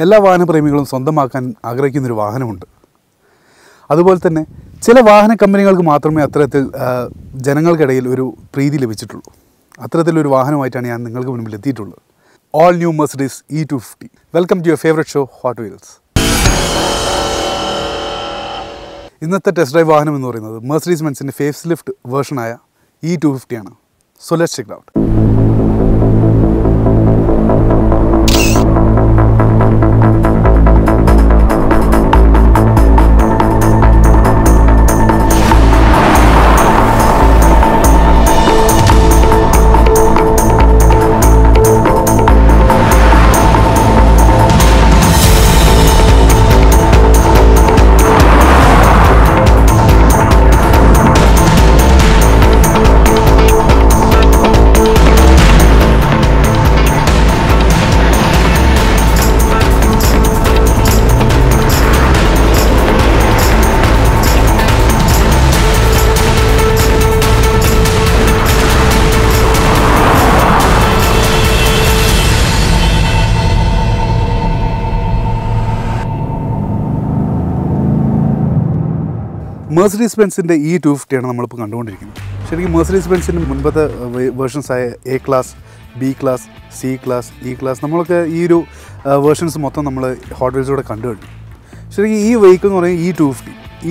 എല്ലാ വാഹനപ്രേമികളും സ്വന്തമാക്കാൻ ആഗ്രഹിക്കുന്നൊരു വാഹനമുണ്ട്. അതുപോലെ തന്നെ ചില വാഹന കമ്പനികൾക്ക് മാത്രമേ അത്തരത്തിൽ ജനങ്ങൾക്കിടയിൽ ഒരു പ്രീതി ലഭിച്ചിട്ടുള്ളൂ. അത്തരത്തിലൊരു വാഹനമായിട്ടാണ് ഞാൻ നിങ്ങൾക്ക് മുൻപിൽ എത്തിയിട്ടുള്ളത്. All new Mercedes E250. Welcome to your favourite show Hot Wheels. ഇന്നത്തെ ടെസ്റ്റ് ഡ്രൈവ് വാഹനം എന്ന് പറയുന്നത് മെർസിഡീസ് ബെൻസിൻ്റെ ഫേസ് ലിഫ്റ്റ് വേർഷനായ E250 ആണ്. So let's check it out. Mercedes ബെൻസിൻ്റെ E250 ആണ് നമ്മളിപ്പോൾ കണ്ടുകൊണ്ടിരിക്കുന്നത്. ശരിക്കും മെർസിഡീസ് ബെൻസിൻ്റെ മുൻപത്തെ വേർഷൻസായ A class, B class, C class, E class നമ്മളൊക്കെ ഈ ഒരു വേർഷൻസ് മൊത്തം നമ്മൾ ഹോട്ട് വീൽസിലൂടെ കണ്ടു കഴിഞ്ഞു. ശരിക്കും ഈ വെഹിക്കിൾ എന്ന് പറയുന്നത്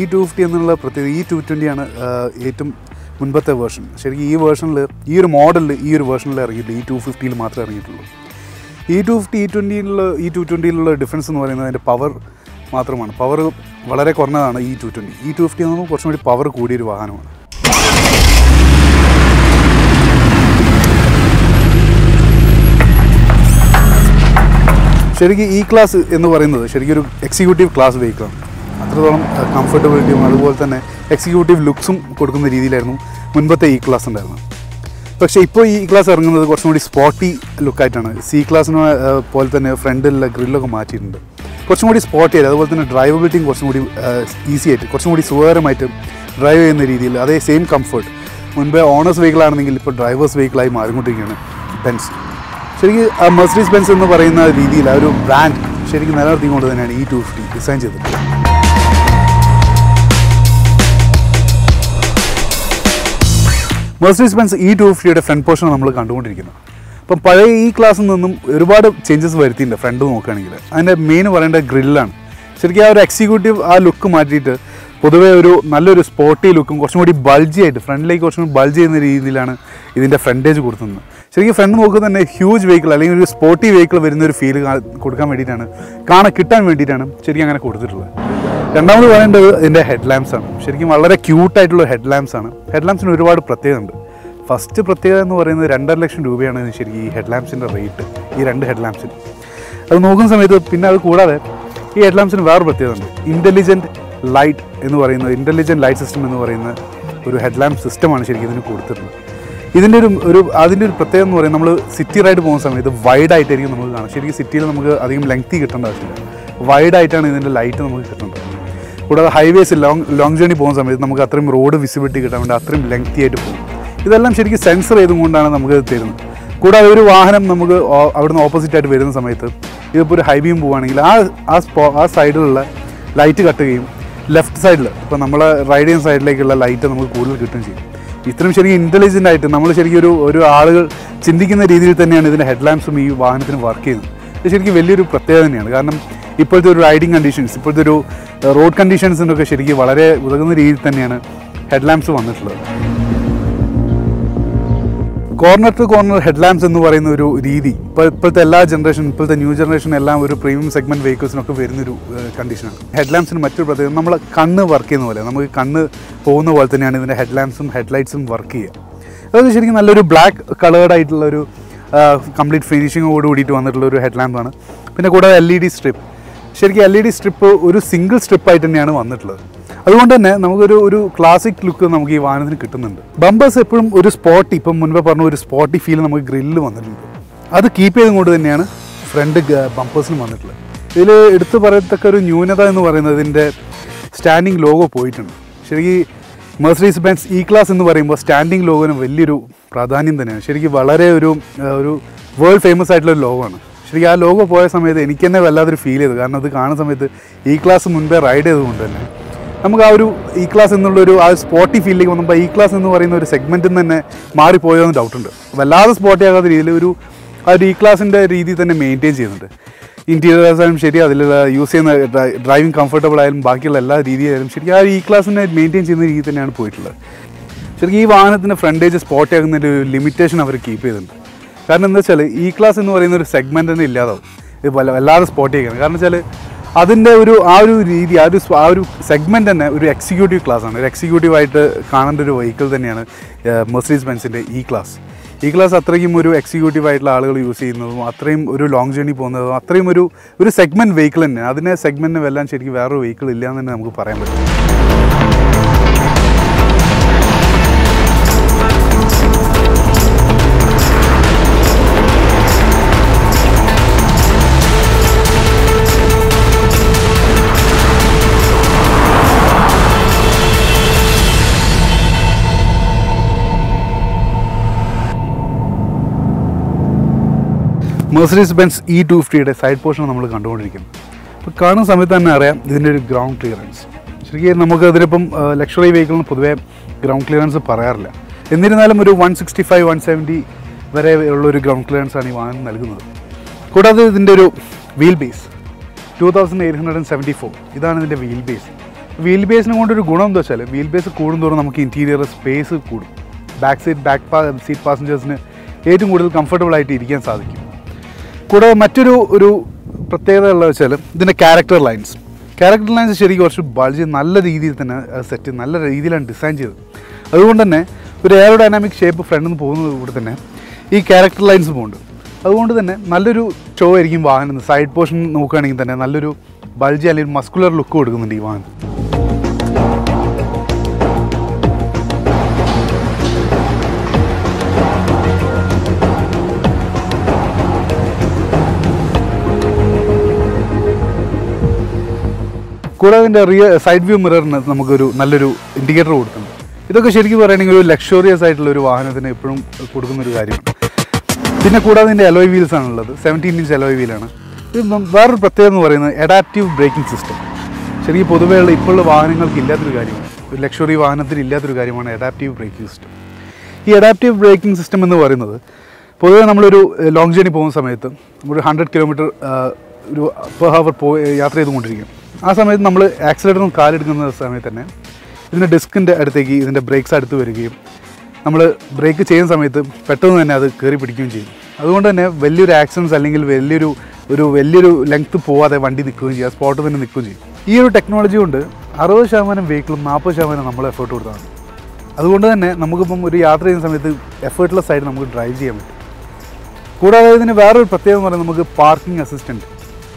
E250 എന്നുള്ള പ്രത്യേകത. E220 ആണ് ഏറ്റവും മുൻപത്തെ വേർഷൻ. ശരിക്കും ഈ വേർഷനിൽ ഈ ഒരു മോഡലിൽ ഈ ഒരു വേർഷനിൽ ഇറങ്ങിയിട്ടുള്ളൂ. E250 മാത്രമേ ഇറങ്ങിയിട്ടുള്ളൂ. E220 ഡിഫറൻസ് എന്ന് പറയുന്നത് അതിൻ്റെ പവർ മാത്രമാണ്. പവർ വളരെ കുറഞ്ഞതാണ് E220. E250 എന്ന് കുറച്ചും കൂടി പവർ കൂടിയൊരു വാഹനമാണ്. ശരിക്കും ഈ ക്ലാസ് എന്ന് പറയുന്നത് ശരിക്കും ഒരു എക്സിക്യൂട്ടീവ് ക്ലാസ് വെഹിക്കിളാണ്. അത്രത്തോളം കംഫർട്ടബിലിറ്റിയും അതുപോലെ തന്നെ എക്സിക്യൂട്ടീവ് ലുക്സും കൊടുക്കുന്ന രീതിയിലായിരുന്നു മുൻപത്തെ ഈ ക്ലാസ് ഉണ്ടായിരുന്നത്. പക്ഷേ ഇപ്പോൾ ഈ ക്ലാസ് ഇറങ്ങുന്നത് കുറച്ചും കൂടി സ്പോർട്ടി ലുക്കായിട്ടാണ്. C ക്ലാസ്സിന് പോലെ തന്നെ ഫ്രണ്ടിലുള്ള ഗ്രില്ലൊക്കെ മാറ്റിയിട്ടുണ്ട്. കുറച്ചും കൂടി സ്പോർട്ടി ആയിട്ട്, അതുപോലെ തന്നെ ഡ്രൈവബിലിറ്റിയും കുറച്ചും കൂടി ഈസി ആയിട്ട്, കുറച്ചും കൂടി സുഖകരമായിട്ട് ഡ്രൈവ് ചെയ്യുന്ന രീതിയിൽ അതേ സെയിം കംഫർട്ട്. മുൻപേ ഓണേഴ്സ് വെഹിക്കിളാണെങ്കിൽ ഇപ്പോൾ ഡ്രൈവേഴ്സ് വെഹിക്കിളായി മാറിക്കൊണ്ടിരിക്കുകയാണ് ബെൻസ്. ശരിക്കും മെർസിഡീസ് ബെൻസ് എന്ന് പറയുന്ന രീതിയിൽ ആ ഒരു ബ്രാൻഡ് ശരിക്കും നിലനിർത്തിക്കൊണ്ട് തന്നെയാണ് E250 ഡിസൈൻ ചെയ്തിട്ടുള്ളത്. മെർസിഡീസ് ബെൻസ് E250യുടെ ഫ്രണ്ട് പോർഷനാണ് നമ്മൾ കണ്ടുകൊണ്ടിരിക്കുന്നത്. അപ്പം പഴയ ഈ ക്ലാസ്സിൽ നിന്നും ഒരുപാട് ചേഞ്ചസ് വരുത്തിയിട്ടുണ്ട്. ഫ്രണ്ട് നോക്കുകയാണെങ്കിൽ അതിൻ്റെ മെയിൻ പറയേണ്ട ഗ്രില്ലാണ്. ശരിക്കും ആ ഒരു എക്സിക്യൂട്ടീവ് ആ ലുക്ക് മാറ്റിയിട്ട് പൊതുവേ ഒരു നല്ലൊരു സ്പോർട്ടി ലുക്കും കുറച്ചും കൂടി ബൾജി ആയിട്ട് ഫ്രണ്ടിലേക്ക് കുറച്ചും കൂടി ബൾജ് ചെയ്യുന്ന രീതിയിലാണ് ഇതിൻ്റെ ഫ്രണ്ടേജ് കൊടുക്കുന്നത്. ശരിക്കും ഫ്രണ്ട് നോക്കുക തന്നെ ഹ്യൂജ് വെഹിക്കിൾ അല്ലെങ്കിൽ ഒരു സ്പോർട്ടി വെഹിക്കിൾ വരുന്ന ഒരു ഫീൽ കൊടുക്കാൻ വേണ്ടിയിട്ടാണ് കിട്ടാൻ വേണ്ടിയിട്ടാണ് ശരിക്കും അങ്ങനെ കൊടുത്തിട്ടുള്ളത്. രണ്ടാമത് പറയേണ്ടത് ഇതിൻ്റെ ഹെഡ് ലാമ്പ്സാണ്. ശരിക്കും വളരെ ക്യൂട്ടായിട്ടുള്ള ഹെഡ് ലാമ്പ്സാണ്. ഹെഡ് ലാമ്പ്സിന് ഒരുപാട് പ്രത്യേകത ഉണ്ട്. ഫസ്റ്റ് പ്രത്യേകത എന്ന് പറയുന്നത് 2.5 ലക്ഷം രൂപയാണ് ശരിക്കും ഈ ഹെഡ് ലാമ്പ്സിൻ്റെ റേറ്റ്. ഈ 2 ഹെഡ് ലാമ്പ്സിന് അത് നോക്കുന്ന സമയത്ത് പിന്നെ അത് കൂടാതെ ഈ ഹെഡ് ലാമ്പ്സിന് വേറൊരു പ്രത്യേകത ഉണ്ട്. ഇൻ്റലിജൻറ്റ് ലൈറ്റ് സിസ്റ്റം എന്ന് പറയുന്ന ഒരു ഹെഡ് ലാമ്പ് സിസ്റ്റമാണ് ശരിക്കും ഇതിന് കൊടുത്തിട്ടുള്ളത്. ഇതിൻ്റെ അതിൻ്റെ ഒരു പ്രത്യേകത എന്ന് പറയുന്നത് നമ്മൾ സിറ്റി റൈഡ് പോകുന്ന സമയത്ത് വൈഡായിട്ടായിരിക്കും നമുക്ക് കാണാം. ശരിക്കും സിറ്റിയിൽ നമുക്ക് അധികം ലെങ്തി കിട്ടേണ്ട ആവശ്യമില്ല. വൈഡായിട്ടാണ് ഇതിൻ്റെ ലൈറ്റ് നമുക്ക് കിട്ടുന്നത്. കൂടാതെ ഹൈവേസിൽ ലോങ് ജേർണി പോകുന്ന സമയത്ത് നമുക്ക് അത്രയും റോഡ് വിസിബിലിറ്റി കിട്ടാൻ വേണ്ടി അത്രയും ലെങ്തി ആയിട്ട് പോകും. ഇതെല്ലാം ശരിക്കും സെൻസർ ചെയ്തുകൊണ്ടാണ് നമുക്ക് തരുന്നത്. കൂടാതെ ഒരു വാഹനം നമുക്ക് അവിടുന്ന് ഓപ്പോസിറ്റായിട്ട് വരുന്ന സമയത്ത് ഇതിപ്പോൾ ഒരു ഹൈവേയും പോവുകയാണെങ്കിൽ ആ സൈഡിലുള്ള ലൈറ്റ് കട്ടുകയും ലെഫ്റ്റ് സൈഡിൽ ഇപ്പോൾ നമ്മൾ റൈഡ് ചെയ്യുന്ന സൈഡിലേക്കുള്ള ലൈറ്റ് നമുക്ക് കൂടുതൽ കിട്ടുകയും ചെയ്യും. ഇത്രയും ശരിക്കും ഇൻ്റലിജൻ്റ് ആയിട്ട് നമ്മൾ ശരിക്കും ഒരു ആളുകൾ ചിന്തിക്കുന്ന രീതിയിൽ തന്നെയാണ് ഇതിൻ്റെ ഹെഡ് ലാമ്പ്സും ഈ വാഹനത്തിന് വർക്ക് ചെയ്യുന്നത്. ഇത് ശരിക്കും വലിയൊരു പ്രത്യേകത തന്നെയാണ്. കാരണം ഇപ്പോഴത്തെ ഒരു റൈഡിങ് കണ്ടീഷൻസ്, ഇപ്പോഴത്തെ ഒരു റോഡ് കണ്ടീഷൻസിനൊക്കെ ശരിക്കും വളരെ ഉതകുന്ന രീതിയിൽ തന്നെയാണ് ഹെഡ് ലാമ്പ്സ് വന്നിട്ടുള്ളത്. Corner to corner head lamps എന്ന് പറയുന്ന ഒരു രീതി ഇപ്പോഴത്തെ ന്യൂ ജനറേഷൻ എല്ലാം ഒരു പ്രീമിയം സെഗ്മെൻറ്റ് വെഹിക്കിൾസിനൊക്കെ വരുന്നൊരു കണ്ടീഷനാണ്. ഹെഡ് ലാമ്പ്സിന് മറ്റൊരു പ്രത്യേകത, നമ്മളെ കണ്ണ് വർക്ക് ചെയ്യുന്ന പോലെ, നമുക്ക് കണ്ണ് പോകുന്ന പോലെ തന്നെയാണ് ഇതിൻ്റെ ഹെഡ് ലാമ്പ്സും ഹെഡ് ലൈറ്റ്സും വർക്ക് ചെയ്യുക. അതായത് ശരിക്കും നല്ലൊരു ബ്ലാക്ക് കളേർഡ് ആയിട്ടുള്ള ഒരു കംപ്ലീറ്റ് ഫിനിഷിങ്ങോട് കൂടിയിട്ട് വന്നിട്ടുള്ള ഒരു ഹെഡ് ലാമ്പാണ്. പിന്നെ കൂടാതെ LED സ്ട്രിപ്പ്. ശരിക്കും LED സ്ട്രിപ്പ് ഒരു സിംഗിൾ സ്ട്രിപ്പായിട്ട് തന്നെയാണ് വന്നിട്ടുള്ളത്. അതുകൊണ്ട് തന്നെ നമുക്കൊരു ക്ലാസിക് ലുക്ക് നമുക്ക് ഈ വാഹനത്തിന് കിട്ടുന്നുണ്ട്. ബമ്പേഴ്സ് എപ്പോഴും ഒരു സ്പോർട്ടി, ഇപ്പം മുൻപേ പറഞ്ഞ ഒരു സ്പോർട്ടി ഫീൽ നമുക്ക് ഗ്രില്ലിൽ വന്നിട്ടുണ്ട്. അത് കീപ്പ് ചെയ്തുകൊണ്ട് തന്നെയാണ് ഫ്രണ്ട് ബമ്പേഴ്സിനും വന്നിട്ടുള്ളത്. ഇതിൽ എടുത്തു പറയത്തക്ക ഒരു ന്യൂനത എന്ന് പറയുന്നത് ഇതിൻ്റെ സ്റ്റാൻഡിങ് ലോഗോ പോയിട്ടുണ്ട്. ശരിക്കും മെർസിഡീസ് ബെൻസ് E ക്ലാസ് എന്ന് പറയുമ്പോൾ സ്റ്റാൻഡിങ് ലോഗോന് വലിയൊരു പ്രാധാന്യം തന്നെയാണ്. ശരിക്കും വളരെ ഒരു വേൾഡ് ഫേമസ് ആയിട്ടുള്ള ഒരു ലോഗോയാണ്. ശരിക്കും ആ ലോഗോ പോയ സമയത്ത് എനിക്ക് തന്നെ വല്ലാതൊരു ഫീൽ ചെയ്തു. കാരണം അത് കാണുന്ന സമയത്ത് ഈ ക്ലാസ് മുൻപേ റൈഡ് ചെയ്തുകൊണ്ട് തന്നെ നമുക്ക് ആ ഒരു ഈ ക്ലാസ് എന്നുള്ളൊരു ആ സ്പോട്ടി ഫീലിലേക്ക് വന്നപ്പോൾ ഈ ക്ലാസ് എന്ന് പറയുന്ന ഒരു സെഗ്മെൻറ്റിൽ നിന്ന് തന്നെ മാറിപ്പോയോ എന്ന് ഡൗട്ടുണ്ട്. വല്ലാതെ സ്പോട്ടി ആകാത്ത രീതിയിൽ ആ ഒരു ഈ ക്ലാസിൻ്റെ രീതി തന്നെ മെയിൻറ്റെയിൻ ചെയ്യുന്നുണ്ട്. ഇൻറ്റീരിയേഴ്സ് ആയാലും ശരി, അതിൽ യൂസ് ചെയ്യുന്ന ഡ്രൈവിംഗ് കംഫർട്ടബിൾ ആയാലും ബാക്കിയുള്ള എല്ലാ രീതിയായാലും ശരിക്കും ആ ഈ ക്ലാസ്സിനെ മെയിൻറ്റെയിൻ ചെയ്യുന്ന രീതി തന്നെയാണ് പോയിട്ടുള്ളത്. ശരിക്കും ഈ വാഹനത്തിൻ്റെ ഫ്രണ്ടേജ് സ്പോട്ടി ആകുന്നതിൻ്റെ ഒരു ലിമിറ്റേഷൻ അവർ കീപ്പ് ചെയ്തിട്ടുണ്ട്. കാരണം എന്താ വെച്ചാൽ ഈ ക്ലാസ് എന്ന് പറയുന്ന ഒരു സെഗ്മെൻറ്റ് തന്നെ ഇല്ലാതാവും ഇത് വല്ലാതെ സ്പോട്ടി ആക്കുന്നത്. കാരണം വെച്ചാൽ അതിൻ്റെ ആ ഒരു രീതി ആ ഒരു സെഗ്മെൻറ്റ് തന്നെ ഒരു എക്സിക്യൂട്ടീവ് ക്ലാസ്സാണ്. ഒരു എക്സിക്യൂട്ടീവായിട്ട് കാണേണ്ട ഒരു വെഹിക്കിൾ തന്നെയാണ് മെർസിഡീസ് ബെൻസിൻ്റെ ഈ ക്ലാസ്. ഈ ക്ലാസ് അത്രയും ഒരു എക്സിക്യൂട്ടീവായിട്ടുള്ള ആളുകൾ യൂസ് ചെയ്യുന്നതും അത്രയും ഒരു ലോങ് ജേർണി പോകുന്നതും അത്രയും ഒരു സെഗ്മെൻറ്റ് വെഹിക്കിൾ തന്നെ. അതിനെ സെഗ്മെൻറ്റിന് വെല്ലാൻ ശരിക്കും വേറൊരു വെഹിക്കിൾ ഇല്ല എന്ന് തന്നെ നമുക്ക് പറയാൻ പറ്റും. Mercedes Benz E250 side portion നമ്മൾ കണ്ടുകൊണ്ടിരിക്കുന്നത്. അപ്പോൾ കാണുന്ന സമയത്ത് തന്നെ അറിയാം ഇതിൻ്റെ ഒരു ഗ്രൗണ്ട് ക്ലിയറൻസ്. ശരിക്കും നമുക്ക് അതിനിപ്പം ലക്ഷറി വെഹിക്കിളിന് പൊതുവേ ഗ്രൗണ്ട് ക്ലിയറൻസ് പറയാറില്ല. എന്നിരുന്നാലും ഒരു 165-170 വരെ ഉള്ളൊരു ഗ്രൗണ്ട് ക്ലിയറൻസാണ് ഈ വാഹനം നൽകുന്നത്. കൂടാതെ ഇതിൻ്റെ ഒരു വീൽ ബേസ് 2874 ഇതാണ് ഇതിൻ്റെ വീൽ ബേസ്. വീൽ ബേസിനെ കൊണ്ടൊരു ഗുണം എന്താ വെച്ചാൽ വീൽ ബേസ് കൂടുന്തോറും നമുക്ക് ഇൻറ്റീരിയർ സ്പേസ് കൂടും. ബാക്ക് സീറ്റ് പാസഞ്ചേഴ്സിന് ഏറ്റവും കൂടുതൽ കംഫർട്ടബിൾ ആയിട്ട് ഇരിക്കാൻ സാധിക്കും. കൂടാതെ മറ്റൊരു പ്രത്യേകത ഉള്ളത് വെച്ചാൽ ഇതിൻ്റെ ക്യാരക്ടർ ലൈൻസ് ശരിക്കും കുറച്ച് ബൾജ് നല്ല രീതിയിൽ തന്നെ സെറ്റ് നല്ല രീതിയിലാണ് ഡിസൈൻ ചെയ്തത്. അതുകൊണ്ട് തന്നെ ഒരു എയറോഡൈനാമിക് ഷേപ്പ് ഫ്രണ്ടിൽ നിന്ന് പോകുന്നത് കൂടെ തന്നെ ഈ ക്യാരക്ടർ ലൈൻസ് പോകുന്നുണ്ട്. അതുകൊണ്ട് തന്നെ നല്ലൊരു ഷോ ആയിരിക്കും വാഹനം. സൈഡ് പോർഷൻ നോക്കുകയാണെങ്കിൽ തന്നെ നല്ലൊരു ബൾജ് അല്ലെങ്കിൽ മസ്കുലർ ലുക്ക് കൊടുക്കുന്നുണ്ട് ഈ വാഹനം. കൂടാതെ ഇതിൻ്റെ സൈഡ് വ്യൂ മിററിന് നമുക്കൊരു നല്ലൊരു ഇൻഡിക്കേറ്റർ കൊടുക്കുന്നുണ്ട്. ഇതൊക്കെ ശരിക്കും പറയുകയാണെങ്കിൽ ഒരു ലക്ഷറിയസ് ആയിട്ടുള്ള ഒരു വാഹനത്തിന് എപ്പോഴും കൊടുക്കുന്നൊരു കാര്യമാണ്. പിന്നെ കൂടാതെ ഇതിൻ്റെ അലോയ് വീൽസ് ആണുള്ളത്. 17 ഇഞ്ച് അലോയ് വീലാണ്. ഇത് വേറൊരു പ്രത്യേകത എന്ന് പറയുന്നത് അഡാപ്റ്റീവ് ബ്രേക്കിംഗ് സിസ്റ്റം. ശരിക്കും പൊതുവെയുള്ള ഇപ്പോഴുള്ള വാഹനങ്ങൾക്ക് ഇല്ലാത്തൊരു കാര്യമാണ്. ഒരു ലക്ഷറി വാഹനത്തിന് ഇല്ലാത്തൊരു കാര്യമാണ് അഡാപ്റ്റീവ് ബ്രേക്കിംഗ് സിസ്റ്റം. ഈ അഡാപ്റ്റീവ് ബ്രേക്കിംഗ് സിസ്റ്റം എന്ന് പറയുന്നത് പൊതുവേ നമ്മളൊരു ലോങ് ജേർണി പോകുന്ന സമയത്ത് നമ്മളൊരു 100 കിലോമീറ്റർ ഒരു പെർ ഹവർ യാത്ര ചെയ്തുകൊണ്ടിരിക്കും. ആ സമയത്ത് നമ്മൾ ആക്സിലേറ്ററിൽ നിന്ന് കാലെടുക്കുന്ന സമയത്ത് തന്നെ ഇതിൻ്റെ ഡിസ്കിൻ്റെ അടുത്തേക്ക് ഇതിൻ്റെ ബ്രേക്സ് അടുത്ത് വരികയും നമ്മൾ ബ്രേക്ക് ചെയ്യുന്ന സമയത്ത് പെട്ടെന്ന് തന്നെ അത് കയറി പിടിക്കുകയും ചെയ്യും. അതുകൊണ്ട് തന്നെ വലിയൊരു ആക്സിഡൻസ് അല്ലെങ്കിൽ വലിയൊരു ലെങ്ത്ത് പോവാതെ വണ്ടി നിൽക്കുകയും ചെയ്യും. സ്പോട്ട് തന്നെ നിൽക്കുകയും ചെയ്യും. ഈ ഒരു ടെക്നോളജി കൊണ്ട് 60% വെഹിക്കിളും 40% നമ്മൾ എഫേർട്ട് കൊടുത്താണ്. അതുകൊണ്ട് തന്നെ നമുക്കിപ്പം ഒരു യാത്ര ചെയ്യുന്ന സമയത്ത് എഫേർട്ട്ലെസ് ആയിട്ട് നമുക്ക് ഡ്രൈവ് ചെയ്യാൻ പറ്റും. കൂടാതെ ഇതിന് വേറൊരു പ്രത്യേകത എന്ന് പറയുന്നത് നമുക്ക് പാർക്കിംഗ് അസിസ്റ്റൻറ്റ്.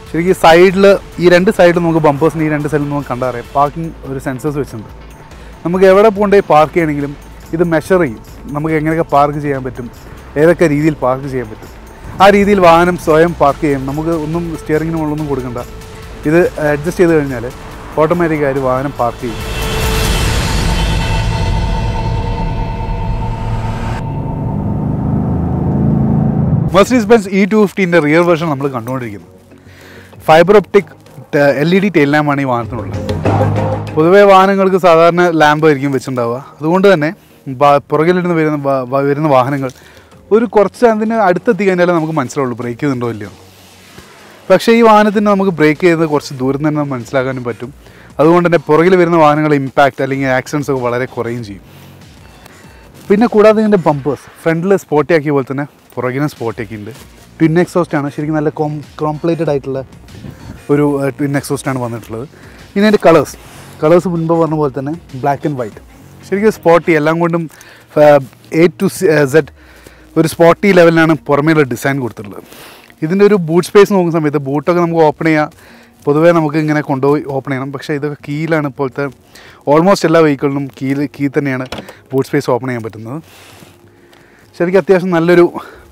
ശരിക്കും സൈഡിൽ ഈ രണ്ട് സൈഡിൽ നമുക്ക് ബമ്പേഴ്സിന് ഈ രണ്ട് സൈഡിൽ നമുക്ക് കണ്ടറിയാം പാർക്കിംഗ് ഒരു സെൻസേഴ്സ് വെച്ചിട്ടുണ്ട്. നമുക്ക് എവിടെ പോകണ്ടേ പാർക്ക് ചെയ്യണമെങ്കിലും ഇത് മെഷർ ചെയ്യും. നമുക്ക് എങ്ങനെയൊക്കെ പാർക്ക് ചെയ്യാൻ പറ്റും, ഏതൊക്കെ രീതിയിൽ പാർക്ക് ചെയ്യാൻ പറ്റും, ആ രീതിയിൽ വാഹനം സ്വയം പാർക്ക് ചെയ്യും. നമുക്ക് ഒന്നും സ്റ്റിയറിങ്ങിന് മുകളിലൊന്നും കൊടുക്കണ്ട. ഇത് അഡ്ജസ്റ്റ് ചെയ്ത് കഴിഞ്ഞാൽ ഓട്ടോമാറ്റിക്കായിട്ട് വാഹനം പാർക്ക് ചെയ്യും. Mercedes Benz E250 rear version നമ്മൾ കണ്ടുകൊണ്ടിരിക്കുന്നത്. ഫൈബർ ഒപ്റ്റിക് LED ടെയിൽ ലാമ്പാണ് ഈ വാഹനത്തിനുള്ളത്. പൊതുവേ വാഹനങ്ങൾക്ക് സാധാരണ ലാമ്പായിരിക്കും വെച്ചിട്ടുണ്ടാവുക. അതുകൊണ്ട് തന്നെ പുറകിലിരുന്ന് വരുന്ന വാഹനങ്ങൾ ഒരു കുറച്ച് അതിന് അടുത്തെത്തി കഴിഞ്ഞാലേ നമുക്ക് മനസ്സിലാവുള്ളൂ ബ്രേക്ക് ചെയ്തിട്ടുണ്ടോ ഇല്ലയോ. പക്ഷേ ഈ വാഹനത്തിന് നമുക്ക് ബ്രേക്ക് ചെയ്ത് കുറച്ച് ദൂരം തന്നെ മനസ്സിലാക്കാനും പറ്റും. അതുകൊണ്ട് തന്നെ പുറകിൽ വരുന്ന വാഹനങ്ങളുടെ ഇമ്പാക്റ്റ് അല്ലെങ്കിൽ ആക്സിഡൻസ് ഒക്കെ വളരെ കുറയും ചെയ്യും. പിന്നെ കൂടാതെ ഇതിൻ്റെ ബമ്പേഴ്സ് ഫ്രണ്ടിൽ സ്പോട്ടി ആക്കിയ പോലെ തന്നെ പുറകിനും സ്പോട്ടി ആക്കിയിട്ടുണ്ട്. ട്വിൻ എക്സോസ്റ്റാണ്. ശരിക്കും നല്ല കോംപ്ലേറ്റഡ് ആയിട്ടുള്ള ഒരു ട്വിൻ എക്സോസ്റ്റാണ് വന്നിട്ടുള്ളത്. ഇനി അതിൻ്റെ കളേഴ്സ് മുൻപ് പറഞ്ഞ പോലെ തന്നെ ബ്ലാക്ക് ആൻഡ് വൈറ്റ്. ശരിക്കും സ്പോട്ടി എല്ലാം കൊണ്ടും A to Z ഒരു സ്പോട്ടി ലെവലിലാണ് പുറമേയുള്ള ഡിസൈൻ കൊടുത്തിട്ടുള്ളത്. ഇതിൻ്റെ ഒരു ബൂട്ട് സ്പേസ് നോക്കുന്ന സമയത്ത് ബൂട്ടൊക്കെ നമുക്ക് ഓപ്പൺ ചെയ്യാം. പൊതുവേ നമുക്ക് ഇങ്ങനെ കൊണ്ടുപോയി ഓപ്പൺ ചെയ്യണം. പക്ഷേ ഇതൊക്കെ കീയിലാണ് ഇപ്പോഴത്തെ ഓൾമോസ്റ്റ് എല്ലാ വെഹിക്കിളിനും കീ തന്നെയാണ് ബൂട്ട് സ്പേസ് ഓപ്പൺ ചെയ്യാൻ പറ്റുന്നത്. ശരിക്കും അത്യാവശ്യം നല്ലൊരു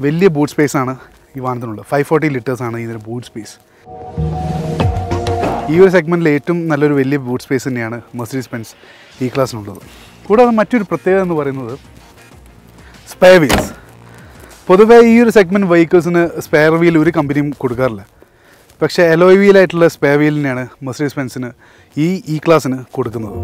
വലിയ ബൂട്ട് സ്പേസാണ് ഈ വാഹനത്തിനുള്ളത്. 540 ലിറ്റേഴ്സാണ് ഇതിൻ്റെ ബൂട്ട് സ്പേസ്. ഈ ഒരു സെഗ്മെൻറ്റിൽ ഏറ്റവും നല്ലൊരു വലിയ ബൂട്ട് സ്പേസ് തന്നെയാണ് മെർസിഡീസ് ബെൻസ് ഈ ക്ലാസ്സിനുള്ളത്. കൂടാതെ മറ്റൊരു പ്രത്യേകത എന്ന് പറയുന്നത് സ്പെയർ വീൽസ്. പൊതുവേ ഈ ഒരു സെഗ്മെൻറ്റ് വെഹിക്കിൾസിന് സ്പെയർ വീൽ ഒരു കമ്പനിയും കൊടുക്കാറില്ല. പക്ഷേ അലോയ് വീലായിട്ടുള്ള സ്പെയർ വീലിനെയാണ് മെർസിഡീസ് ബെൻസിന് ഈ ക്ലാസ്സിന് കൊടുക്കുന്നത്.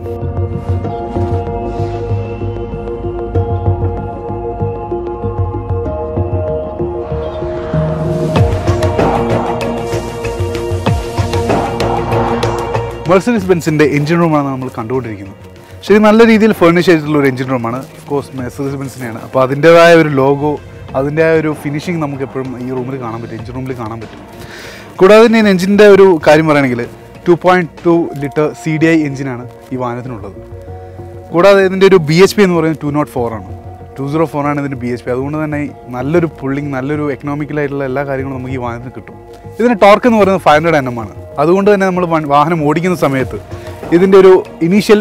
മെർസിഡീസ് ബെൻസിൻ്റെ എഞ്ചിൻ റൂമാണ് നമ്മൾ കണ്ടുകൊണ്ടിരിക്കുന്നത്. ശരി, നല്ല രീതിയിൽ ഫർണിഷ് ചെയ്തിട്ടുള്ള ഒരു എഞ്ചിൻ റൂമാണ്. ഓഫ് കോഴ്സ് മെർസിഡീസ് ബെൻസിനെയാണ്. അപ്പോൾ അതിൻ്റേതായ ഒരു ലോഗോ, അതിൻ്റെ ഒരു ഫിനിഷിങ് നമുക്ക് എപ്പോഴും ഈ റൂമിൽ കാണാൻ പറ്റും, എഞ്ചിൻ റൂമിൽ കാണാൻ പറ്റും. കൂടാതെ തന്നെ എഞ്ചിൻ്റെ ഒരു കാര്യം പറയുകയാണെങ്കിൽ 2.2 ലിറ്റർ CDI എഞ്ചിനാണ് ഈ വാഹനത്തിനുള്ളത്. കൂടാതെ ഇതിൻ്റെ ഒരു BHP എന്ന് പറയുന്നത് 204 ആണ്. 204 ആണ് ഇതിൻ്റെ BHP. അതുകൊണ്ട് തന്നെ നല്ലൊരു പുള്ളിങ്, നല്ലൊരു എക്കണോമിക്കലായിട്ടുള്ള എല്ലാ കാര്യങ്ങളും നമുക്ക് ഈ വാഹനത്തിന് കിട്ടും. ഇതിൻ്റെ ടോർക്ക് എന്ന് പറയുന്നത് 500 Nm ആണ്. അതുകൊണ്ട് തന്നെ നമ്മൾ വാഹനം ഓടിക്കുന്ന സമയത്ത് ഇതിൻ്റെ ഒരു ഇനീഷ്യൽ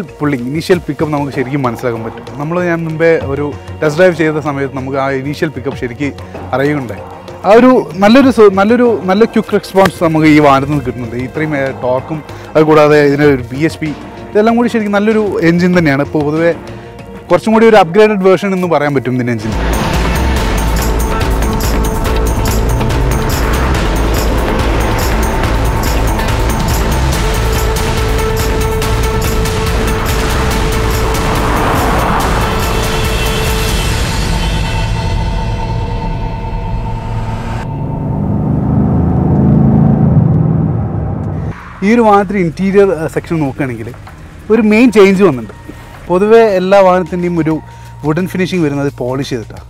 പിക്കപ്പ് നമുക്ക് ശരിക്കും മനസ്സിലാക്കാൻ പറ്റും. ഞാൻ മുമ്പേ ഒരു ടെസ്റ്റ് ഡ്രൈവ് ചെയ്ത സമയത്ത് നമുക്ക് ആ ഇനീഷ്യൽ പിക്കപ്പ് ശരിക്കും അറിയുകയുണ്ടായി. ആ ഒരു നല്ല ക്വിക്ക് റെസ്പോൺസ് നമുക്ക് ഈ വാഹനത്തിൽ നിന്ന് കിട്ടുന്നുണ്ട്. ഇത്രയും ടോർക്കും അതുകൂടാതെ ഇതിൻ്റെ ഒരു BHP ഇതെല്ലാം കൂടി ശരിക്കും നല്ലൊരു എഞ്ചിൻ തന്നെയാണ്. ഇപ്പോൾ പൊതുവേ കുറച്ചും കൂടി ഒരു അപ്ഗ്രേഡഡ് വേർഷൻ എന്ന് പറയാൻ പറ്റും ഇതിൻ്റെ എഞ്ചിൻ. ഈ ഒരു വാഹനത്തിന് ഇൻറ്റീരിയർ സെക്ഷൻ നോക്കുകയാണെങ്കിൽ ഒരു മെയിൻ ചേഞ്ച് വന്നിട്ടുണ്ട്. പൊതുവേ എല്ലാ വാഹനത്തിൻ്റെയും ഒരു വുഡൻ ഫിനിഷിങ് വരുന്നത് പോളിഷ് ചെയ്തിട്ടാണ്.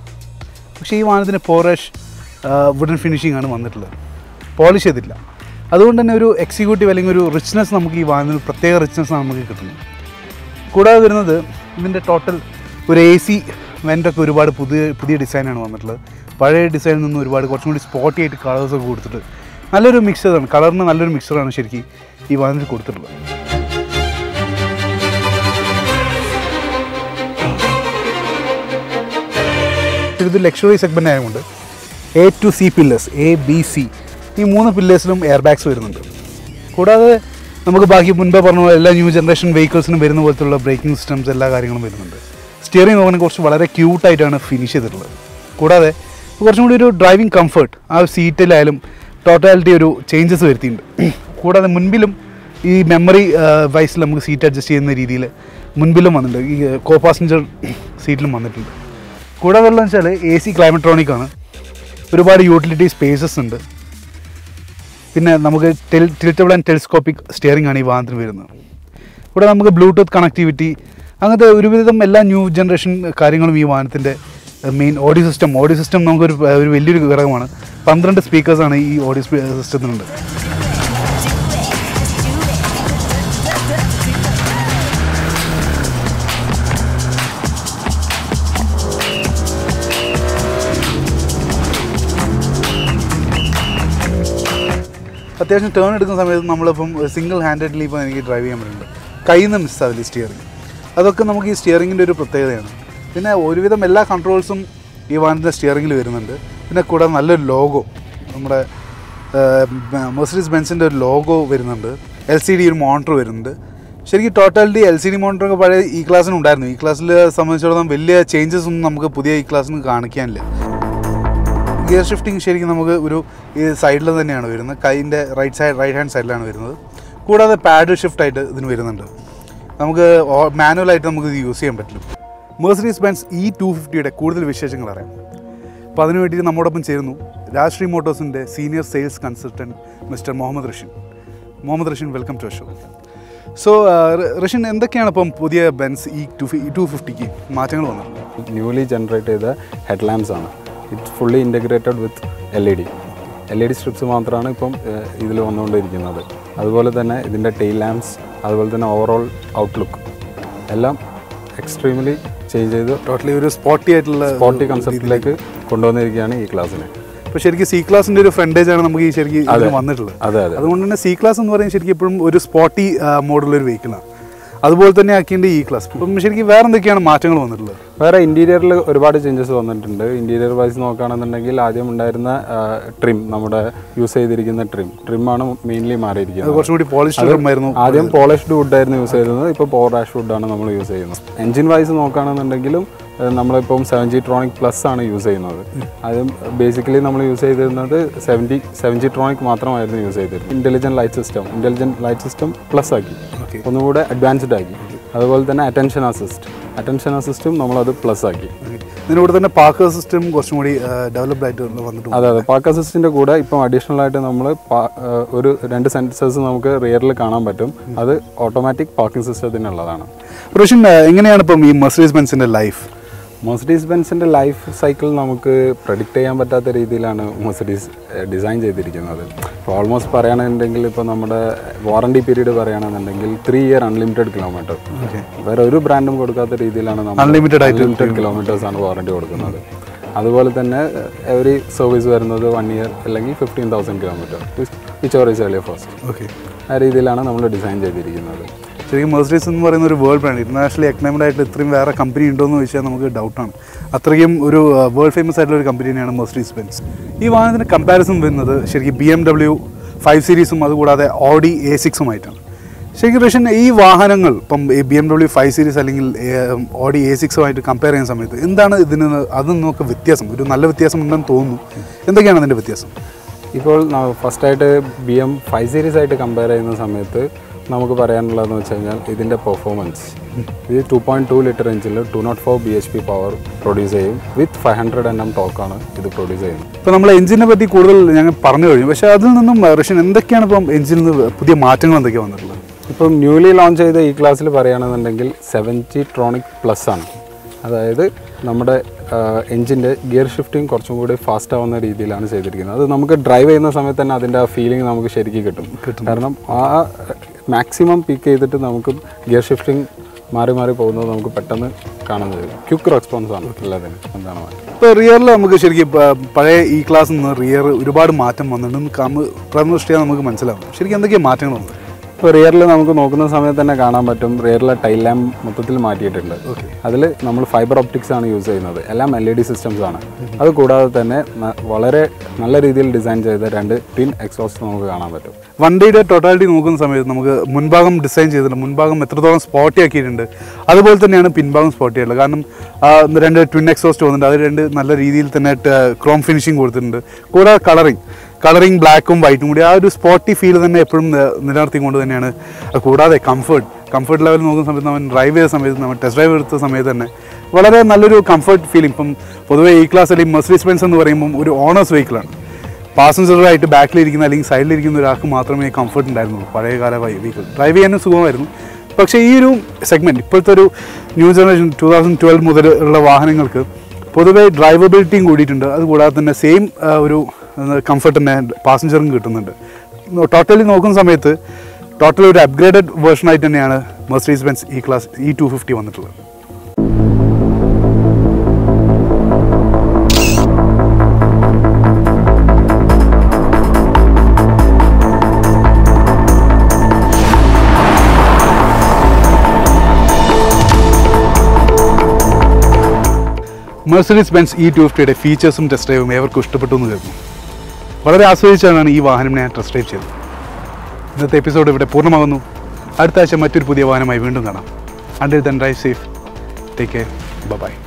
പക്ഷേ ഈ വാഹനത്തിന് പോറഷ് വുഡൻ ഫിനിഷിംഗ് ആണ് വന്നിട്ടുള്ളത്, പോളിഷ് ചെയ്തിട്ടില്ല. അതുകൊണ്ട് തന്നെ ഒരു എക്സിക്യൂട്ടീവ് അല്ലെങ്കിൽ ഒരു റിച്ച്നെസ് നമുക്ക് ഈ വാഹനത്തിൽ പ്രത്യേക റിച്ച്നെസ്സാണ് നമുക്ക് കിട്ടുന്നത്. കൂടാതെ വരുന്നത് ഇതിൻ്റെ ടോട്ടൽ ഒരു AC വെൻ്റൊക്കെ ഒരുപാട് പുതിയ ഡിസൈനാണ് വന്നിട്ടുള്ളത്. പഴയ ഡിസൈനിൽ നിന്ന് ഒരുപാട് കുറച്ചും കൂടി സ്പോട്ടി ആയിട്ട് കളേഴ്സൊക്കെ കൊടുത്തിട്ട് നല്ലൊരു മിക്സറാണ്, കളറിന് നല്ലൊരു മിക്സറാണ് ശരിക്കും ഈ വാഹനത്തിൽ കൊടുത്തിട്ടുള്ളത്. ഇത് ലക്ഷറി സെഗ്മെൻ്റ് ആയതുകൊണ്ട് A to C pillars, A, B, C ഈ 3 പില്ലേഴ്സിലും എയർ ബാഗ്സ് വരുന്നുണ്ട്. കൂടാതെ നമുക്ക് ബാക്കി മുൻപേ പറഞ്ഞ എല്ലാ ന്യൂ ജനറേഷൻ വെഹിക്കിൾസിനും വരുന്ന പോലത്തുള്ള ബ്രേക്കിംഗ് സിസ്റ്റംസ് എല്ലാ കാര്യങ്ങളും വരുന്നുണ്ട്. സ്റ്റിയറിംഗ് നോക്കുകയാണെങ്കിൽ കുറച്ച് വളരെ ക്യൂട്ടായിട്ടാണ് ഫിനിഷ് ചെയ്തിട്ടുള്ളത്. കൂടാതെ കുറച്ചും കൂടി ഒരു ഡ്രൈവിംഗ് കംഫർട്ട് ആ സീറ്റിലായാലും ടോട്ടാലിറ്റി ഒരു ചേഞ്ചസ് വരുത്തിയിട്ടുണ്ട്. കൂടാതെ മുൻപിലും ഈ മെമ്മറി വൈസിൽ നമുക്ക് സീറ്റ് അഡ്ജസ്റ്റ് ചെയ്യുന്ന രീതിയിൽ മുൻപിലും വന്നിട്ടുണ്ട്, ഈ കോ പാസഞ്ചർ സീറ്റിലും വന്നിട്ടുണ്ട്. കൂടാതെ ഉള്ളതെന്ന് വെച്ചാൽ AC ക്ലൈമട്രോണിക് ആണ്, ഒരുപാട് യൂട്ടിലിറ്റി സ്പേസസ് ഉണ്ട്. പിന്നെ നമുക്ക് ടിൽറ്റബിൾ ആൻഡ് ടെലിസ്കോപ്പിക് സ്റ്റിയറിംഗ് ആണ് ഈ വാഹനത്തിന് വരുന്നത്. കൂടാതെ നമുക്ക് ബ്ലൂടൂത്ത് കണക്ടിവിറ്റി അങ്ങനത്തെ ഒരുവിധം എല്ലാ ന്യൂ ജനറേഷൻ കാര്യങ്ങളും ഈ വാഹനത്തിൻ്റെ മെയിൻ ഓഡിയോ സിസ്റ്റം നമുക്കൊരു വലിയൊരു ഘടകമാണ്. 12 സ്പീക്കേഴ്സാണ് ഈ ഓഡിയോ സിസ്റ്റത്തിനുണ്ട്. അത്യാവശ്യം ടേൺ എടുക്കുന്ന സമയത്ത് നമ്മളിപ്പം സിംഗിൾ ഹാൻഡഡ്ലി ഇപ്പോൾ എനിക്ക് ഡ്രൈവ് ചെയ്യാൻ പറ്റുന്നുണ്ട്. കയ്യിൽ നിന്ന് മിസ്സാവില്ല സ്റ്റിയറിംഗ്. അതൊക്കെ നമുക്ക് ഈ സ്റ്റിയറിങ്ങിൻ്റെ ഒരു പ്രത്യേകതയാണ്. പിന്നെ ഒരുവിധം എല്ലാ കൺട്രോൾസും ഈ വാഹനത്തിൻ്റെ സ്റ്റിയറിങ്ങിൽ വരുന്നുണ്ട്. പിന്നെ കൂടാതെ നല്ലൊരു ലോഗോ, നമ്മുടെ മെർസിഡീസ് ബെൻസിൻ്റെ ഒരു ലോഗോ വരുന്നുണ്ട്. LCD ഒരു മോണിറ്റർ വരുന്നുണ്ട്. ശരിക്കും ടോട്ടാലിറ്റി LCD മോണിറ്ററൊക്കെ പഴയ ഈ ക്ലാസ്സിന് ഉണ്ടായിരുന്നു. ഈ ക്ലാസ്സിൽ സംബന്ധിച്ചിടത്തോളം വലിയ ചേഞ്ചസ് ഒന്നും നമുക്ക് പുതിയ ഈ ക്ലാസ്സിന് കാണിക്കാനില്ല. ഗിയർ ഷിഫ്റ്റിംഗ് ശരിക്കും നമുക്ക് ഒരു ഈ സൈഡിൽ തന്നെയാണ് വരുന്നത്, കൈൻ്റെ റൈറ്റ് ഹാൻഡ് സൈഡിലാണ് വരുന്നത്. കൂടാതെ പാഡ് ഷിഫ്റ്റായിട്ട് ഇതിന് വരുന്നുണ്ട്. നമുക്ക് മാനുവലായിട്ട് നമുക്ക് ഇത് യൂസ് ചെയ്യാൻ പറ്റില്ല. മെർസിഡീസ് ബെൻസ് E250യുടെ കൂടുതൽ വിശേഷങ്ങൾ അറിയാം. അപ്പോൾ അതിനു വേണ്ടിയിട്ട് നമ്മോടൊപ്പം ചേരുന്നു രാഷ്ട്രീയ മോട്ടോഴ്സിൻ്റെ senior sales consultant mister Muhammad Rasheen. Welcome to show. So Rasheen, എന്തൊക്കെയാണ് ഇപ്പം പുതിയ ബെൻസ് E250ക്ക് മാറ്റങ്ങൾ വന്നത്? ന്യൂലി ജനറേറ്റ് ചെയ്ത ഹെഡ് ലാംപ്സ് ആണ്. It's fully integrated with LED strips മാത്രമാണ് ഇപ്പം ഇതിൽ വന്നുകൊണ്ടിരിക്കുന്നത്. അതുപോലെ തന്നെ ഇതിൻ്റെ ടെയിൽ ലാംപ്സ്, അതുപോലെ തന്നെ ഓവറോൾ ഔട്ട്ലുക്ക് എല്ലാം എക്സ്ട്രീംലി ചേഞ്ച് ചെയ്ത് ടോട്ടലി ഒരു സ്പോട്ടി കൺസെപ്റ്റിലേക്ക് കൊണ്ടുവന്നിരിക്കുകയാണ് ഈ ക്ലാസ്സിനെ. അപ്പോൾ ശരിക്കും C ക്ലാസിൻ്റെ ഒരു ഫ്രണ്ടേജാണ് നമുക്ക് ഈ ശരിക്കും വന്നിട്ടുള്ളത്. അതെ. അതുകൊണ്ട് തന്നെ C ക്ലാസ് എന്ന് പറയുന്നത് ശരിക്കും എപ്പോഴും ഒരു സ്പോട്ടി മോഡുള്ളൊരു വെഹിക്കിളാണ്. അതുപോലെ തന്നെ ആക്കിയിട്ട് ഈ ക്ലാസ്. അപ്പം ശരിക്കും വേറെ എന്തൊക്കെയാണ് മാറ്റങ്ങൾ വന്നിട്ടുള്ളത്? വേറെ ഇൻറ്റീരിയറിൽ ഒരുപാട് ചേഞ്ചസ് വന്നിട്ടുണ്ട്. ഇൻറ്റീരിയർ വൈസ് നോക്കുകയാണെന്നുണ്ടെങ്കിൽ ആദ്യം ഉണ്ടായിരുന്ന ട്രിം, നമ്മുടെ യൂസ് ചെയ്തിരിക്കുന്ന ട്രിമാണ് മെയിൻലി മാറിയിരിക്കുന്നത്. കുറച്ചും കൂടി പോളിഷ്ഡ് ആയിരുന്നു. ആദ്യം പോളിഷ്ഡ് വുഡായിരുന്നു യൂസ് ചെയ്തിരുന്നത്, ഇപ്പോൾ പവർ ആഷ് വുഡാണ് നമ്മൾ യൂസ് ചെയ്യുന്നത്. എൻജിൻ വൈസ് നോക്കുകയാണെന്നുണ്ടെങ്കിലും നമ്മളിപ്പം 7G Tronic പ്ലസ് ആണ് യൂസ് ചെയ്യുന്നത്. അത് ബേസിക്കലി നമ്മൾ യൂസ് ചെയ്തിരുന്നത് 7G Tronic മാത്രമായിരുന്നു യൂസ് ചെയ്തിരുന്നത്. ഇൻ്റലിജൻറ്റ് ലൈറ്റ് സിസ്റ്റം പ്ലസ് ആക്കി, ഒന്നുകൂടെ അഡ്വാൻസ്ഡ് ആക്കി. അതുപോലെ തന്നെ അറ്റൻഷൻ അസിസ്റ്റും നമ്മളത് പ്ലസ് ആക്കി. ഇതിനോട് തന്നെ പാർക്ക് അസിസ്റ്റും കുറച്ചും കൂടി ഡെവലപ്ഡ് ആയിട്ട് വന്നിട്ടുണ്ട്. അതെ, പാർക്ക് അസിസ്റ്റിൻ്റെ കൂടെ ഇപ്പം അഡീഷണൽ ആയിട്ട് നമ്മൾ ഒരു 2 സെൻസേഴ്സ് നമുക്ക് റിയറിൽ കാണാൻ പറ്റും. അത് ഓട്ടോമാറ്റിക് പാർക്കിംഗ് സിസ്റ്റത്തിനുള്ളതാണ്. റോഷൻ, എങ്ങനെയാണ് ഇപ്പം ഈ മെർസിഡീസ് ബെൻസിൻ്റെ ലൈഫ്? മെർസിഡീസ് ബെൻസിൻ്റെ ലൈഫ് സൈക്കിൾ നമുക്ക് പ്രഡിക്റ്റ് ചെയ്യാൻ പറ്റാത്ത രീതിയിലാണ് മെർസിഡീസ് ഡിസൈൻ ചെയ്തിരിക്കുന്നത്. ഇപ്പോൾ ഓൾമോസ്റ്റ് പറയുകയാണെന്നുണ്ടെങ്കിൽ ഇപ്പോൾ നമ്മുടെ വാറണ്ടി പീരീഡ് പറയുകയാണെന്നുണ്ടെങ്കിൽ 3 year അൺലിമിറ്റഡ് കിലോമീറ്റർ. വേറെ ഒരു ബ്രാൻഡും കൊടുക്കാത്ത രീതിയിലാണ് നമ്മൾ അൺലിമിറ്റഡ് കിലോമീറ്റേഴ്സാണ് വാറണ്ടി കൊടുക്കുന്നത്. അതുപോലെ തന്നെ എവറി സർവീസ് വരുന്നത് 1 year അല്ലെങ്കിൽ 15,000 kilometre, which or is earlier first. ആ രീതിയിലാണ് നമ്മൾ ഡിസൈൻ ചെയ്തിരിക്കുന്നത്. ശരിക്കും മെർസിഡീസ് എന്ന് പറയുന്ന ഒരു വേൾഡ് ബ്രാൻഡ്, ഇന്റർനാഷണലി അക്നൈംഡ് ആയിട്ട് ഇത്രയും വേറെ കമ്പനി ഉണ്ടോ എന്ന് ചോദിച്ചാൽ നമുക്ക് ഡൗട്ടാണ്. അത്രയും ഒരു വേൾഡ് ഫേമസ് ആയിട്ടുള്ള ഒരു കമ്പനി തന്നെയാണ് മെർസിഡീസ് ബെൻസ്. ഈ വാഹനത്തിന് കമ്പാരിസൺ വരുന്നത് ശരിക്കും BMW 5 Series അതുകൂടാതെ Audi A6 ശരിക്കും റോഷൻ, ഈ വാഹനങ്ങൾ ഇപ്പം BMW 5 Series അല്ലെങ്കിൽ Audi A6 കമ്പയർ ചെയ്യുന്ന സമയത്ത് എന്താണ് ഇതിന് അത് നമുക്ക് വ്യത്യാസം? ഒരു നല്ല വ്യത്യാസം ഉണ്ടെന്ന് തോന്നുന്നു. എന്തൊക്കെയാണ് അതിൻ്റെ വ്യത്യാസം? ഇപ്പോൾ ഫസ്റ്റായിട്ട് BM 5 Series ആയിട്ട് കമ്പയർ ചെയ്യുന്ന സമയത്ത് നമുക്ക് പറയാനുള്ളതെന്ന് വെച്ച് കഴിഞ്ഞാൽ ഇതിൻ്റെ പെർഫോമൻസ്. ഇത് 2.2 ലിറ്റർ എഞ്ചിനിൽ 204 bhp പവർ പ്രൊഡ്യൂസ് ചെയ്യും. വിത്ത് 500 Nm ടോക്കാണ് ഇത് പ്രൊഡ്യൂസ് ചെയ്യുന്നത്. ഇപ്പോൾ നമ്മൾ എഞ്ചിനെ പറ്റി കൂടുതൽ ഞങ്ങൾ പറഞ്ഞു കഴിഞ്ഞു. പക്ഷേ അതിൽ നിന്നും റോഷൻ എന്തൊക്കെയാണ് ഇപ്പം എഞ്ചിനിൽ നിന്ന് പുതിയ മാറ്റങ്ങൾ എന്തൊക്കെയാണ് വന്നിട്ടുള്ളത്? ഇപ്പം ന്യൂലി ലോഞ്ച് ചെയ്ത ഈ ക്ലാസ്സിൽ പറയുകയാണെന്നുണ്ടെങ്കിൽ 7G Tronic പ്ലസ് ആണ്. അതായത് നമ്മുടെ എഞ്ചിൻ്റെ ഗിയർ ഷിഫ്റ്റിംഗ് കുറച്ചും കൂടി ഫാസ്റ്റ് ആവുന്ന രീതിയിലാണ് ചെയ്തിരിക്കുന്നത്. അത് നമുക്ക് ഡ്രൈവ് ചെയ്യുന്ന സമയത്ത് തന്നെ അതിൻ്റെ ആ ഫീലിംഗ് നമുക്ക് ശരിക്കും കിട്ടും. കാരണം ആ മാക്സിമം പീക്ക് ചെയ്തിട്ട് നമുക്ക് ഗിയർ ഷിഫ്റ്റിംഗ് മാറി പോകുന്നത് നമുക്ക് പെട്ടെന്ന് കാണാൻ കഴിയും. ക്വിക്ക് റെസ്പോൺസ് ആണ് എല്ലാത്തിനും. എന്താണ് ഇപ്പോൾ റിയറിൽ നമുക്ക് ശരിക്കും പഴയ ഈ ക്ലാസ്സിൽ നിന്ന് റിയർ ഒരുപാട് മാറ്റം വന്നിട്ടുണ്ട്. പ്രദർശിച്ചാൽ നമുക്ക് മനസ്സിലാവും ശരിക്കും എന്തൊക്കെയാണ് മാറ്റങ്ങൾ വന്നത്. ഇപ്പോൾ റിയറിൽ നമുക്ക് നോക്കുന്ന സമയത്ത് തന്നെ കാണാൻ പറ്റും, റിയറിലെ ടൈൽ ലാമ്പ് മൊത്തത്തിൽ മാറ്റിയിട്ടുണ്ട്. അതിൽ നമ്മൾ ഫൈബർ ഒപ്റ്റിക്സ് ആണ് യൂസ് ചെയ്യുന്നത്. എല്ലാം LED സിസ്റ്റംസ് ആണ്. അത് കൂടാതെ തന്നെ വളരെ നല്ല രീതിയിൽ ഡിസൈൻ ചെയ്ത 2 ട്വിൻ എക്സോസ്റ്റ് നമുക്ക് കാണാൻ പറ്റും. വണ്ടിയുടെ ടോട്ടാലിറ്റി നോക്കുന്ന സമയത്ത് നമുക്ക് മുൻഭാഗം ഡിസൈൻ ചെയ്തിട്ടുണ്ട്. മുൻഭാഗം എത്രത്തോളം സ്പോട്ടി ആക്കിയിട്ടുണ്ട്, അതുപോലെ തന്നെയാണ് പിൻഭാഗം സ്പോട്ടി ആയിട്ടുള്ളത്. കാരണം 2 ട്വിൻ എക്സോസ്റ്റ് വന്നിട്ടുണ്ട്. അത് 2 നല്ല രീതിയിൽ തന്നെ ക്രോം ഫിനിഷിങ് കൊടുത്തിട്ടുണ്ട്. കൂടാതെ കളറിങ് ബ്ലാക്കും വൈറ്റും കൂടി ആ ഒരു സ്പോട്ടി ഫീൽ തന്നെ എപ്പോഴും നിലനിർത്തിക്കൊണ്ട് തന്നെയാണ്. കൂടാതെ കംഫർട്ട് ലെവൽ നോക്കുന്ന സമയത്ത് നമ്മൾ ഡ്രൈവ് ചെയ്ത സമയത്ത്, നമ്മൾ ടെസ്റ്റ് ഡ്രൈവ് എടുത്ത സമയത്ത് തന്നെ വളരെ നല്ലൊരു കംഫർട്ട് ഫീലിംഗ്. ഇപ്പം പൊതുവേ ഈ ക്ലാസ് അല്ലെങ്കിൽ മെർസിഡീസ് ബെൻസ് എന്ന് പറയുമ്പം ഒരു ഓണേഴ്സ് വെഹിക്കിളാണ്. പാസഞ്ചറായിട്ട് ബാക്കിലിരിക്കുന്ന അല്ലെങ്കിൽ സൈഡിലിരിക്കുന്ന ഒരാൾക്ക് മാത്രമേ കംഫർട്ട് ഉണ്ടായിരുന്നുള്ളൂ. പഴയകാല വെഹിക്കിൾ ഡ്രൈവ് ചെയ്യാനും സുഖമായിരുന്നു. പക്ഷേ ഈ ഒരു സെഗ്മെൻറ്റ് ഇപ്പോഴത്തെ ഒരു ന്യൂ ജനറേഷൻ 2012 മുതൽ ഉള്ള വാഹനങ്ങൾക്ക് പൊതുവേ ഡ്രൈവബിലിറ്റിയും കൂടിയിട്ടുണ്ട്. അതുകൂടാതെ തന്നെ സെയിം ഒരു കംഫർട്ട് തന്നെ പാസഞ്ചറും കിട്ടുന്നുണ്ട്. ടോട്ടലി നോക്കുന്ന സമയത്ത് ഒരു അപ്ഗ്രേഡഡ് വേർഷനായിട്ട് തന്നെയാണ് മെർസിഡീസ് ബെൻസ് ഈ ക്ലാസ് E250 വന്നിട്ടുള്ളത്. മെർസിഡീസ് ബെൻസ് E250യുടെ ഫീച്ചേഴ്സും ടെസ്റ്റ് ഡ്രൈവും ഏവർക്കും ഇഷ്ടപ്പെട്ടു എന്ന് കരുതുന്നു. വളരെ ആസ്വദിച്ചാണ് ഈ വാഹനം ഞാൻ ടെസ്റ്റ് ഡ്രൈവ് ചെയ്തത്. ഇന്നത്തെ എപ്പിസോഡ് ഇവിടെ പൂർണ്ണമാകുന്നു. അടുത്ത ആഴ്ച മറ്റൊരു പുതിയ വാഹനമായി വീണ്ടും കാണാം. Until then, drive safe. Take care. Bye-bye.